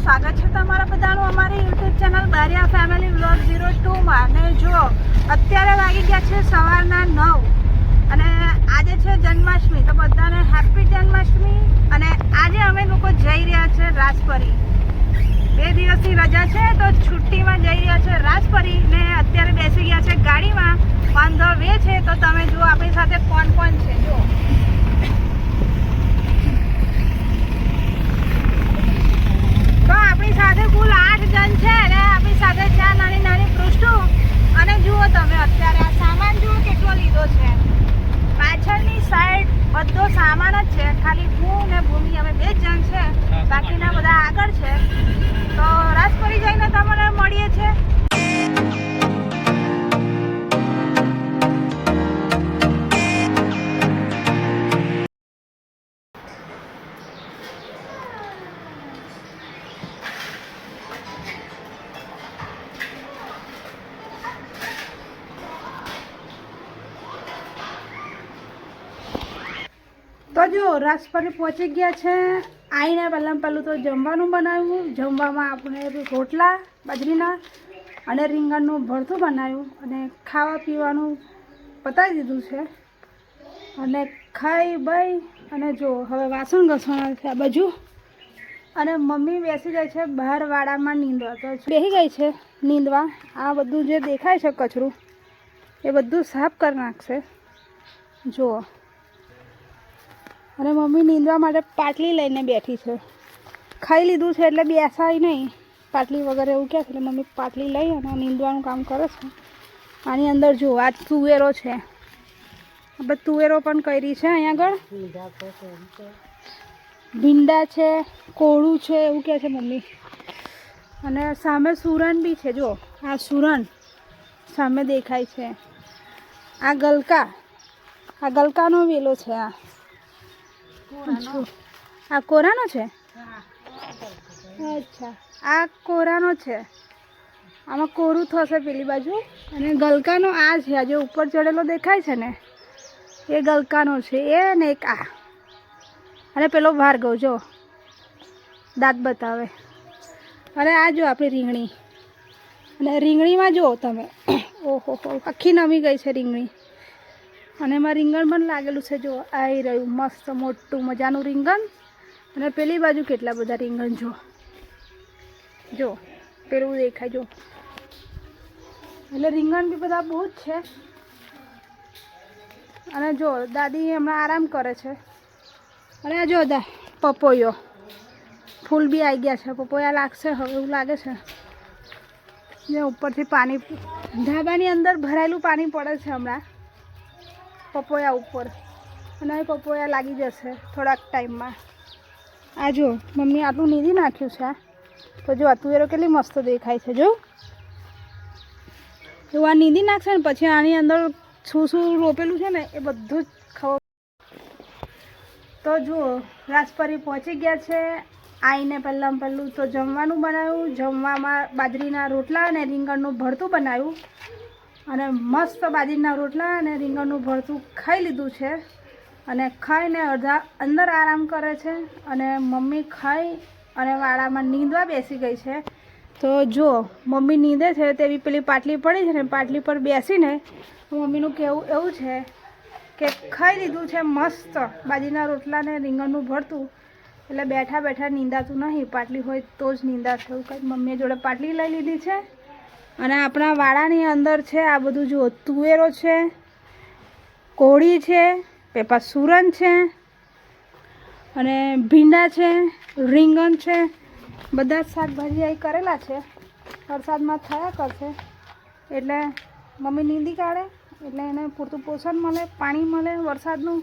સ્વાગત છે તમારા બધાનું અમારી YouTube channel Bariya family vlog 02 માં। અને જો અત્યારે વાગી ગયા છે સવારના 9 અને આજે છે જન્માષ્ટમી, તો બધાને હેપી જન્માષ્ટમી। અને આજે અમે લોકો જઈ રહ્યા છે રાજપરી, 2 દિવસની રજા છે તો છુટ્ટીમાં જઈ રહ્યા છે રાજપરી ને અત્યારે બેસી ગયા છે ગાડીમાં, ઓન ધ વે છે। તો તમે જુઓ આપણી સાથે કોણ કોણ છે। જો તો આપણી સાથે કુલ 8 જણ છે અને આપણી સાથે છે નાની નાની પૃષ્ઠો। અને જુઓ તમે અત્યારે આ સામાન જુઓ કેટલો લીધો છે। પાછળની સાઈડ બધો સામાન જ છે, ખાલી હું ને ભૂમિ અમે 2 જ જણ છે, બાકીના બધા આગળ છે। તો રાજપરી જઈને તમને મળીએ છીએ। તો જો રાજપરી પહોંચી ગયા છે। આવીને પહેલું તો જમવાનું બનાવ્યું। જમવામાં આપણે રોટલા બાજરીના અને રીંગણનું ભરતું બનાવ્યું અને ખાવા પીવાનું પતાવી દીધું છે અને ખાઈ બાઈ અને જો હવે વાસણ ઘસવાના છે આ બાજુ। અને મમ્મી બેસી ગઈ છે બહાર વાડામાં નીંદવા, તો બેસી ગઈ છે નીંદવા। આ બધું જે દેખાય છે કચરું એ બધું સાફ કરી નાખશે જુઓ। અને મમ્મી નીંદવા માટે પાટલી લઈને બેઠી છે। ખાઈ લીધું છે એટલે બેસાય નહીં, પાટલી વગર એવું કહે છે એટલે મમ્મી પાટલી લઈ અને નીંદવાનું કામ કરે છે। આની અંદર જો આ તુવેરો છે, આપણે તુવેરો પણ કરી છે। અહીંયા આગળ ભીંડા છે, કોળું છે એવું કહે છે મમ્મી। અને સામે સુરણ બી છે, જો આ સુરણ સામે દેખાય છે। આ ગલકાનો વેલો છે। આ કોરાનો છે, અચ્છા આ કોરાનો છે, આમાં કોરું થશે પેલી બાજુ। અને ગલકાનો આ છે, આ જે ઉપર ચડેલો દેખાય છે ને એ ગલકાનો છે એ ને એક આ। અને પેલો ભાર્ગવ જો દાંત બતાવે। અને આ જો આપણી રીંગણી, અને રીંગણીમાં જો તમે ઓહો આખી નમી ગઈ છે રીંગણી। અને એમાં રીંગણ પણ લાગેલું છે, જો આવી રહ્યું મસ્ત મોટું મજાનું રીંગણ। અને પેલી બાજુ કેટલા બધા રીંગણ જો પેલું દેખાય જો, એટલે રીંગણ બી બધા બહુ જ છે। અને જો દાદી હમણાં આરામ કરે છે। અને આ જો પપોયો ફૂલ બી આવી ગયા છે, પપોયા લાગશે હવે એવું લાગે છે। જે ઉપરથી પાણી ધાબાની અંદર ભરાયેલું પાણી પડે છે હમણાં પપોયા ઉપર, અને હવે પપોયા લાગી જશે થોડાક ટાઈમમાં। આ જો મમ્મી આટલું નીંદી નાખ્યું છે, તો જો આ તુવેરો કેટલી મસ્ત દેખાય છે। જો એવું આ નીંદી નાખશે ને પછી આની અંદર શું રોપેલું છે ને એ બધું જ ખબર। તો જુઓ રાજપરી પહોંચી ગયા છે। આવીને પહેલું તો જમવાનું બનાવ્યું। જમવામાં બાજરીના રોટલા અને રીંગણનું ભરતું બનાવ્યું અને મસ્ત બાજરીના રોટલા અને રીંગણનું ભરતું ખાઈ લીધું છે। અને ખાઈને અડધા અંદર આરામ કરે છે અને મમ્મી ખાઈ અને વાડામાં નીંદવા બેસી ગઈ છે। તો જો મમ્મી નીંદે છે તેવી પેલી પાટલી પડી છે ને પાટલી પર બેસીને મમ્મીનું કહેવું એવું છે કે ખાઈ લીધું છે મસ્ત બાજરીના રોટલા ને રીંગણનું ભરતું, એટલે બેઠા બેઠા નીંદાતું નહીં, પાટલી હોય તો જ નીંદાશે એવું કંઈક મમ્મીએ જોડે પાટલી લઈ લીધી છે। અને આપણા વાડાની અંદર છે આ બધું જુઓ, તુવેરો છે, કોળી છે, પેપા સુરણ છે, અને ભીંડા છે, રીંગણ છે, બધા જ શાકભાજી અહીં કરેલા છે। વરસાદમાં થયા કરશે એટલે મમ્મી નીંદી કાઢે એટલે એને પૂરતું પોષણ મળે, પાણી મળે વરસાદનું।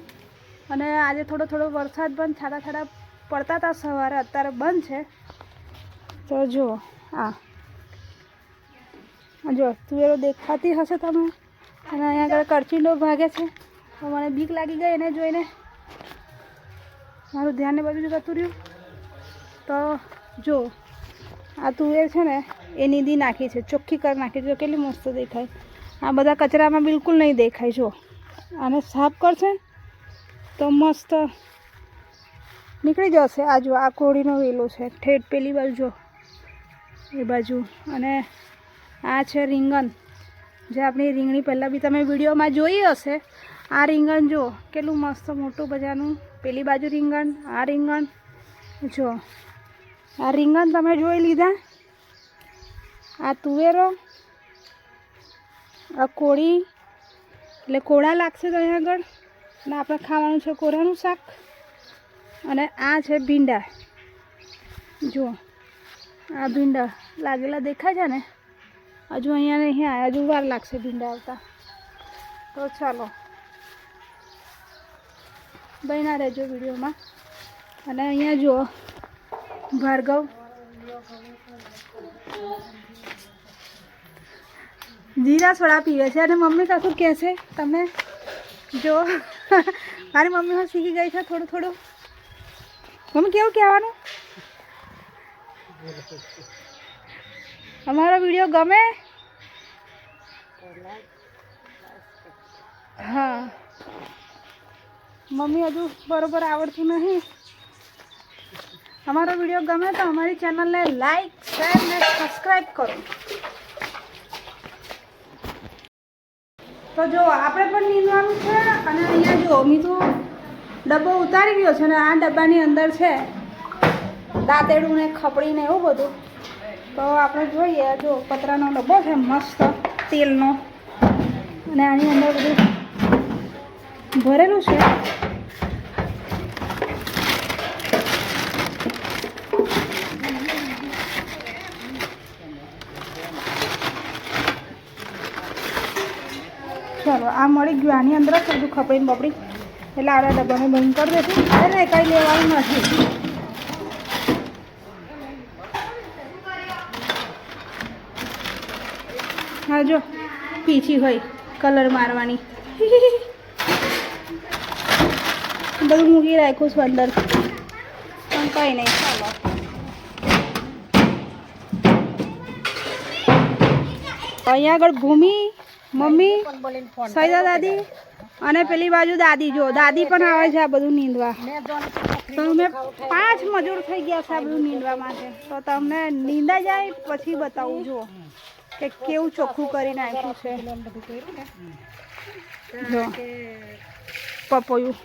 અને આજે થોડો વરસાદ પણ છાંટા પડતા હતા સવારે, અત્યારે બંધ છે। તો જુઓ આ જો તુવેરો દેખાતી હશે તમે। અને અહીંયા આગળ કરચીંડો ભાગે છે, તો મને બીક લાગી ગઈ એને જોઈને, મારું ધ્યાન એ બાજુ જતું રહ્યું। તો જો આ તુવેર છે ને એ નીંદી નાખી છે, ચોખ્ખી કરી નાખી છે, કેટલી મસ્ત દેખાય। આ બધા કચરામાં બિલકુલ નહીં દેખાય। જો આને સાફ કરશે તો મસ્ત નીકળી જશે। આ જો આ કોળીનો વેલો છે, ઠેઠ પેલી બાજુ જો એ બાજુ. અને આ છે રીંગણ, જે આપણી રીંગણી પહેલાં બી તમે વિડીયોમાં જોઈ હશે. આ રીંગણ જો કેટલું મસ્ત મોટું બજારનું, પેલી બાજુ રીંગણ, આ રીંગણ જો. આ રીંગણ તમે જોઈ લીધા. આ તુવેરો, આ કોળી એટલે કોળા લાગશે તો અહીંયા આગળ. અને આપણે ખાવાનું છે કોરાનું શાક. અને આ છે ભીંડા, જુઓ આ ભીંડા લાગેલા દેખાય છે ને. હજુ અહીંયા નહીં આવ્યા, હજુ વાર લાગશે ભીંડા આવતા. તો ચાલો બન્યા રહેજો વિડીયોમાં. અને અહીંયા જુઓ ભાર્ગવ જીરા સોડા પીવે છે. અને મમ્મી કશું કહે છે તમે જો. મારી મમ્મી હું શીખી ગઈ છે થોડું થોડું. મમ્મી કેવું કહેવાનું? અમારો વિડીયો ગમે? હા, મમ્મી હજુ બરોબર આવડતું નહીં. અમારો વિડીયો ગમે તો અમારી ચેનલને લાઈક, શેર ને સબસ્ક્રાઈબ કરો. તો જો આપણે પણ નીંદવાનું છે. અને અહીંયા જો મીઠું ડબ્બો ઉતારી ગયો છે. અને આ ડબ્બાની અંદર છે દાંતેડું ને ખપડી ને એવું બધું. તો આપણે જોઈએ, જો પતરાનો ડબ્બો છે મસ્ત તેલનો. અને આની અંદર બધું ભરેલું છે. ચાલો આ મળી ગયું. આની અંદર જ બધું ખપડીને બપડી. એટલે આપણા ડબ્બાને બંધ કરી દઈશું. એને કંઈ લેવાનું નથી. હા જો પીછી હોય કલર મારવાની. બધું મૂકી રાખ્યું છું અંદર, પણ કંઈ નહીં. ચાલો અહીંયા આગળ ભૂમિ, મમ્મી, સૈદા દાદી અને પેલી બાજુ દાદી. જો દાદી પણ આવે છે આ બધું નીંદવા. તો અમે 5 મજૂર થઈ ગયા છે આ બધું નીંદવા માટે. તો તમને નીંદા જાય પછી બતાવું જુઓ કે કેવું ચોખ્ખું કરી નાખ્યું છે. જો પપોયું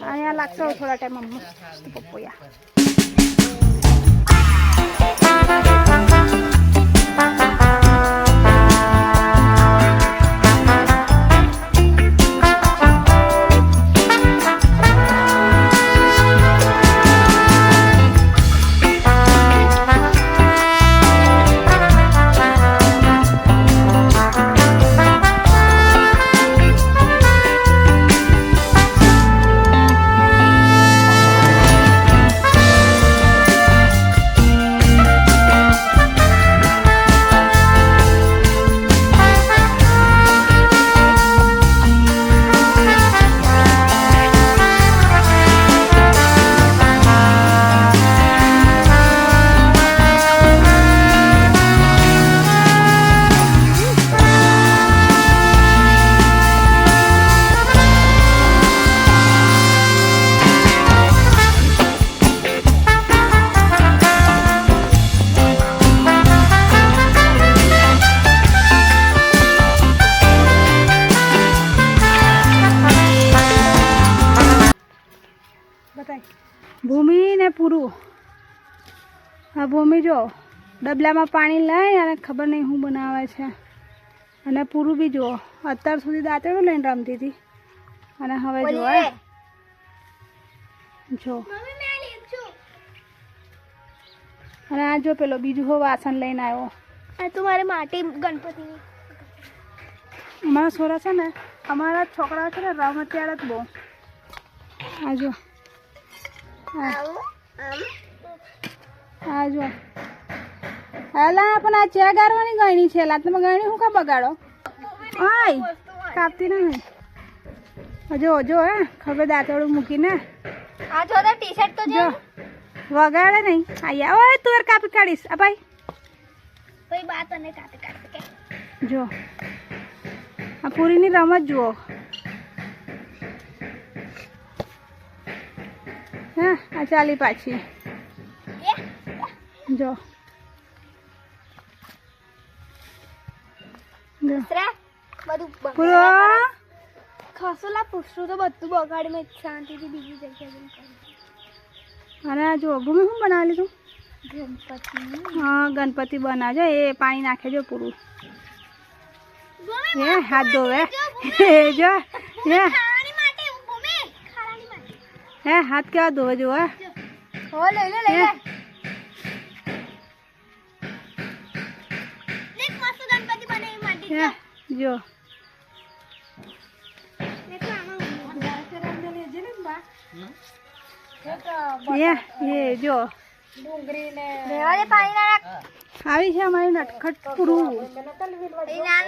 અહીંયા લાગશે થોડા ટાઈમ મસ્ત પપોયા. ભૂમિ ને પૂરું. આ ભૂમિ જો ડબલામાં પાણી લઈ અને ખબર નહીં શું બનાવે છે. અને પૂરું બી જુઓ અત્યાર સુધી દાંતેડું લઈને રમતી હતી. અને હવે જો જો અને આ જો પેલો બીજું હો વાસણ લઈને આવ્યો. આ તો મારે માટી ગણપતિ. અમારા છોરા છે ને, અમારા છોકરાઓ છે ને રમતિયાળ જ બહુ. આ જો હા જો હેલા પણ આ ચા ગારવાની ગયણી છે. લાતમાં ગયણી શું કા બગાડો? આય કાપતી નહીં. જો જો હે ખબર દાંતોડું મૂકીને. આ જો તો ટી-શર્ટ તો જો વગાડે નહીં. આયા ઓય તુવેર કાપી કાઢીશ. આ ભાઈ ભાઈ બા તને કાપી કે જો આ પૂરીની રમત જુઓ. હા આ ચાલી પાછી જો દસરા બધું પૂરો ખસોલા પૂછતું તો બધું બગાડી મેં શાંતિથી બીજી જગ્યાએ જઈને કર્યું. અને આ જો ભૂમિ શું બનાવેલી તું? ગણપતિ હા ગણપતિ બનાવજો એ પાણી નાખે જો પૂરું એ હાથ ધોવે એ જો એ ખાવાની માટે ભૂમિ ખાવાની માટે હે હાથ કેવા ધોવે જો હે હો લઈ લે લઈ લે દેખ મસ્ત ગણપતિ બનાવી માટે હે જો દેખ આમાં એ જો રેવા દે પાણી ના આવી છે અમારી નટખટ પૂરું નાના